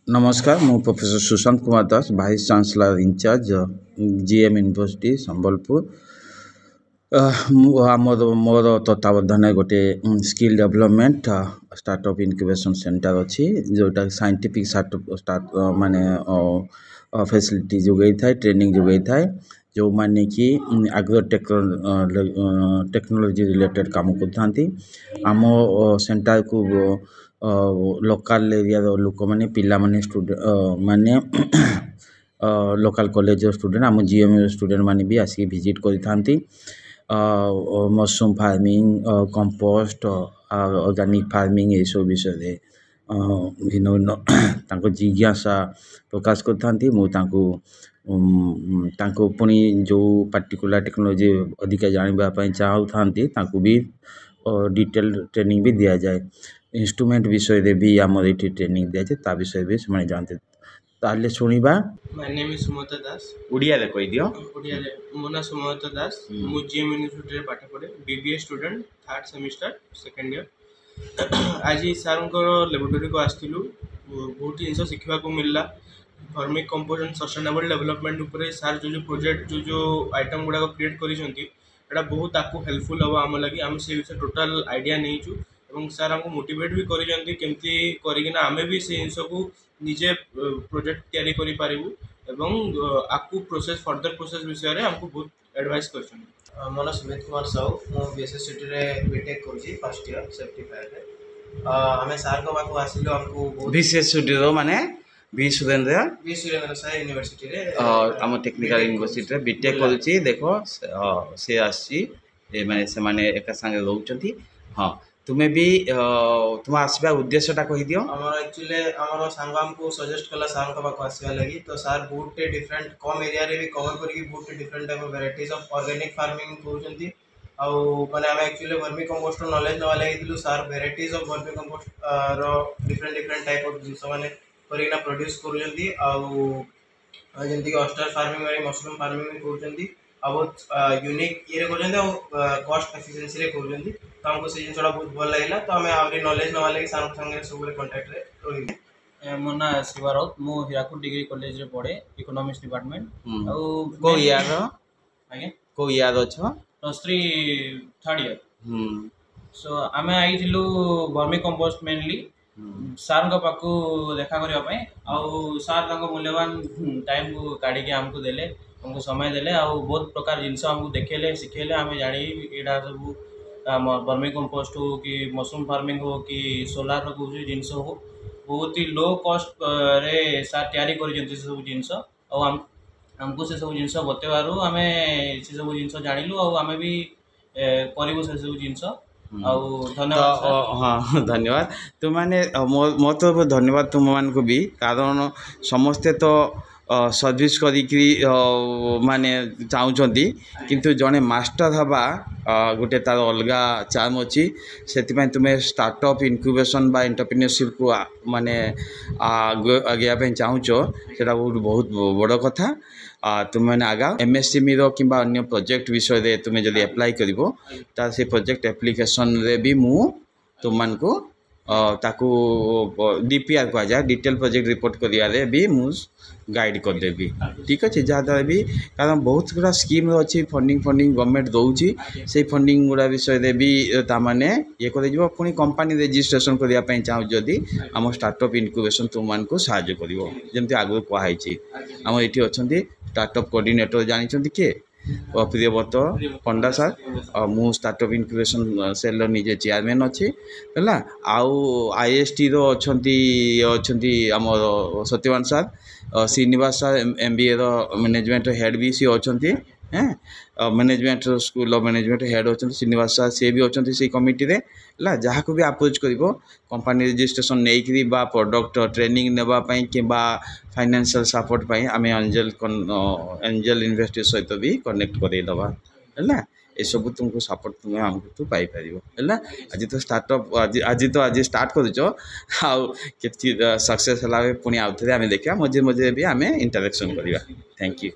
नमस्कार मु professor Sushant Kumar Das vice chancellor incharge GM university Sambalpur. मोर तत्वावधान गोटे skill development startup incubation centre अच्छी जोटा साइंटिफिक स्टार्ट माने फैसिलिटी जोगई थाए ट्रेनिंग जोगई थाए जो माने कि आग्रो टेक्नोलोजी रिलेटेड काम करथांती आम सेंटर को लोकल एरिया लोक मैंने पिला माने स्टूडेंट माने लोकल कॉलेज स्टूडेंट आम जीएम स्टूडेंट माने भी आसिक विजिट करथांती mushroom farming compost organic farming ये सब विषय भिन्न भिन्न जिज्ञासा प्रकाश करथांती तांको पुणी जो पार्टिकुलर टेक्नोलॉजी अधिक जानवाई चाहूँगी भी डिटेल ट्रेनिंग भी दि जाए इंस्ट्रूमेंट विषय भी आमर ये ट्रेनिंग दि जाए ता विषय भी से जानते ताले सुनिबा। माय नेम इज सुमत दास। उड़िया रे कहि दियो। उड़िया रे मो ना सुमत दास मु जीएम यूनिवर्सिटी रे पाठ पढे BBA student 3rd semester 2nd year. आज सर को लैबोरेटरी को आस्थिलु बहुत जिन शिखा को मिलला vermi compost and sustainable development ऊपर सर जो प्रोजेक्ट जो आइटम गुड़ा क्रिएट करिसेंती एटा बहुत आपको हेल्पफुल हम आम लगी आम से विषय टोटाल आइडिया नहीं सर हमको मोटिवेट भी करिसेंती केमती करिकिना आमे भी से जिंस को निजे प्रोजेक्ट तैयारी करि पारिबु एवं आपको प्रोसेस फर्दर प्रोसेस विषय रे हमको बहुत एडवाइस करछन। मोना सुमित कुमार साहू मो बीएसएससीटी रे बीटेक करछि फर्स्ट ईयर सेफ्टी फायर रे हमें सर को बाको आसिलो हमको बहुत बीएसएससीटी रो माने बी सुरेंद्र साई यूनिवर्सिटी रे हम टेक्निकल यूनिवर्सिटी रे बीटेक करछि देखो से आसी ए माने से माने एका संगे रहउचंती। हां तुम्हें भी तुम आसबा उद्देश्यटा कहि दियो। हमर एक्चुअली हमर संग हमको सजेस्ट कला सर को बाको आसीबा लगी तो सर बहुत डिफरेंट कम एरिया रे भी कवर करके बहुत different type of varieties of organic farming कहउचंती माने हम एक्चुअली वर्मी कंपोस्ट नॉलेज नवा लगी sir varieties of vermicompost रो डिफरेंट टाइप ऑफ जिंस माने करिना प्रोड्यूस करूचंती जेमती ऑस्टर फार्मिंग वाली मशरूम फार्मिंग करूचंती बहुत यूनिक ये कॉस्ट एफिशिएंसी रे करूचंती तो हमको से जिनसटा बहुत भल लागला तो हमें आवरी नॉलेज नवा लगी सर संगे सब कांटेक्ट रे रही। मो ना शिवा राउत मो हीराकुद डिग्री कॉलेज रे पढे इकोनॉमिक्स डिपार्टमेंट और को ईयर आगे को ईयर अछो +3 3rd ईयर। सो आमे आइथिलु वर्मी कंपोस्ट मेनली सार का पाखु देखा करबा पई आउ सार तांको मूल्यवान टाइम को काढी के हमको देले हमको समय देले आउ बहुत प्रकार जिनस हमको देखेले सिखेले आमे जानी एडा सब वर्मी कंपोस्ट हो कि मशरूम फार्मिंग हो कि सोलार रो जिनस हो बहुत ही लो कॉस्ट रे सार तैयारी करि सब जिनस आउ हमको से सब जिनस बतेबारु आमे से सब जिनस जानिलु आउ आमे भी करिवो से सब जिनस धन्यवाद। हाँ धन्यवाद तुम मैंने मो तो धन्यवाद तुम मान को भी कारण समस्ते तो सर्विस करी माने चाहूँगी किंतु जड़े मास्टर हवा गोटे तार अलग चार्म अच्छी से तुम्हें स्टार्टअप इनक्यूबेशन बा एंटरप्रेन्योरशिप को माने आगे चाहूच से बहुत बड़ कथा तुम मैंने आगा एमएसएमई रो कि अन्य प्रोजेक्ट विषय रे तुम्हें जब एप्लाई कर से प्रोजेक्ट एप्लिकेशन रे भी मु तुम मान को ताकू डीपीआर कह जाए डिटेल प्रोजेक्ट रिपोर्ट करिया भी मु गाइड करदेवी ठीक अच्छे जहाँद्वारा भी कारण बहुत गुड़ा स्कीम अच्छी फंडिंग गवर्नमेंट दौची से फंडिंग गुड़ा विषय भी ताने ये कर पुणी कंपनी रेजिस्ट्रेशन करने चाहूँ जदि आम स्टार्टअप इनक्यूबेशन तुम मान को साहाय्य करमती आगु कहुई आम ये अच्छा स्टार्टअप कोऑर्डिनेटर जानते किए प्रियव्रत पंडा सर और मु स्टार्टअप इनक्यूबेशन सेल निजे चेयरमैन अच्छी है आउ आईएसटी रो अच्छी आम Satyawan sir Srinivas sir MBA रो मैनेजमेंट हेड भी सी अच्छी management school of management head अच्छा श्रीनिवास सर सी भी अच्छा से कमिटी रे ला जहाँ को भी अप्रोच कर कंपनी रजिस्ट्रेशन नहीं प्रोडक्ट ट्रेनिंग नेबाई कि फाइनेंशियल सपोर्ट पाई आम एंजल इन्वेस्टर सहित भी कनेक्ट करदेवा है ये सब तुमको सपोर्ट तुम्हें आमको पाई पार है आज तो स्टार्टअप आज स्टार्ट कर सक्सेस है पुणी आउ थे आम देखा मझे मझे भी आम इंटरेक्शन करवा। Thank you.